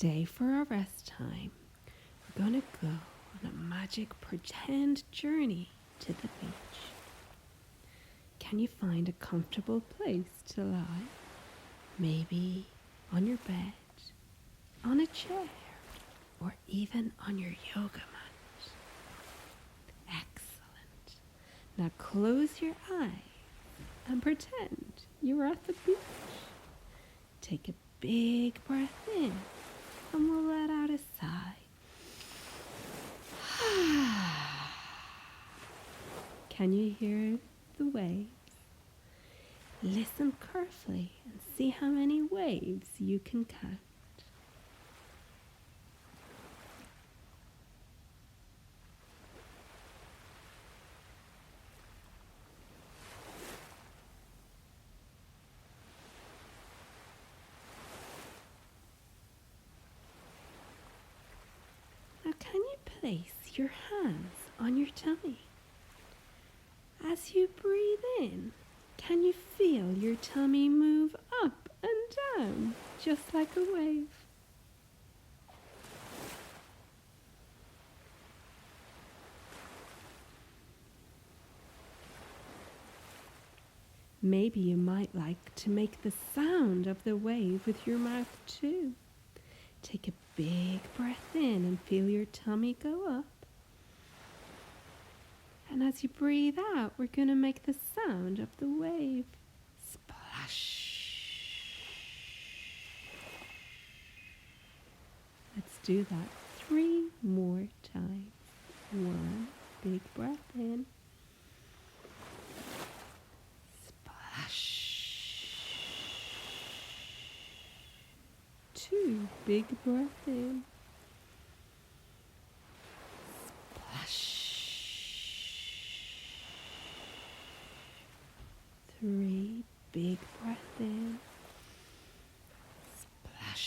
Today for our rest time, we're going to go on a magic pretend journey to the beach. Can you find a comfortable place to lie? Maybe on your bed, on a chair, or even on your yoga mat. Excellent. Now close your eyes and pretend you're at the beach. Take a big breath in and we'll let out a sigh. Can you hear the waves? Listen carefully and see how many waves you can count. Now can you place your hands on your tummy? As you breathe in, can you feel your tummy move up and down, just like a wave? Maybe you might like to make the sound of the wave with your mouth too. Take a big breath in and feel your tummy go up. And as you breathe out, we're going to make the sound of the wave. Splash. Let's do that 3 more times. 1 big breath in. Splash. 2 big breath in. Splash. 3 big breath in. Splash.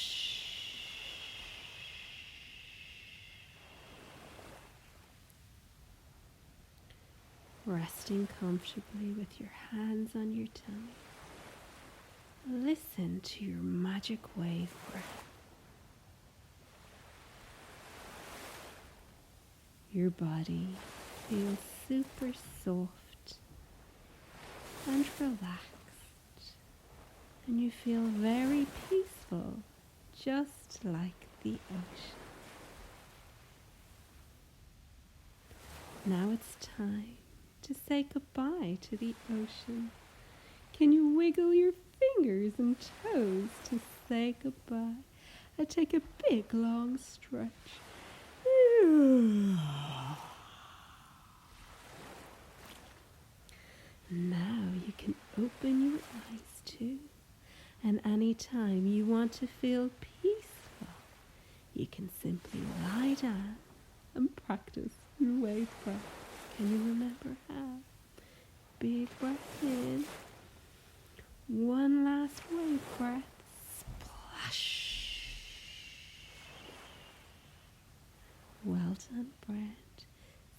Resting comfortably with your hands on your tummy. Listen to your magic wave breath. Your body feels super soft and relaxed, and you feel very peaceful, just like the ocean. Now it's time to say goodbye to the ocean. Can you wiggle your fingers and toes to say goodbye? And take a big long stretch. Now you can open your eyes too, and anytime you want to feel peaceful, you can simply lie down and practice your wave breath. Can you remember how? Big breath in. 1 last wave breath. Splash. Well done, friend.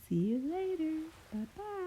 See you later. Bye-bye.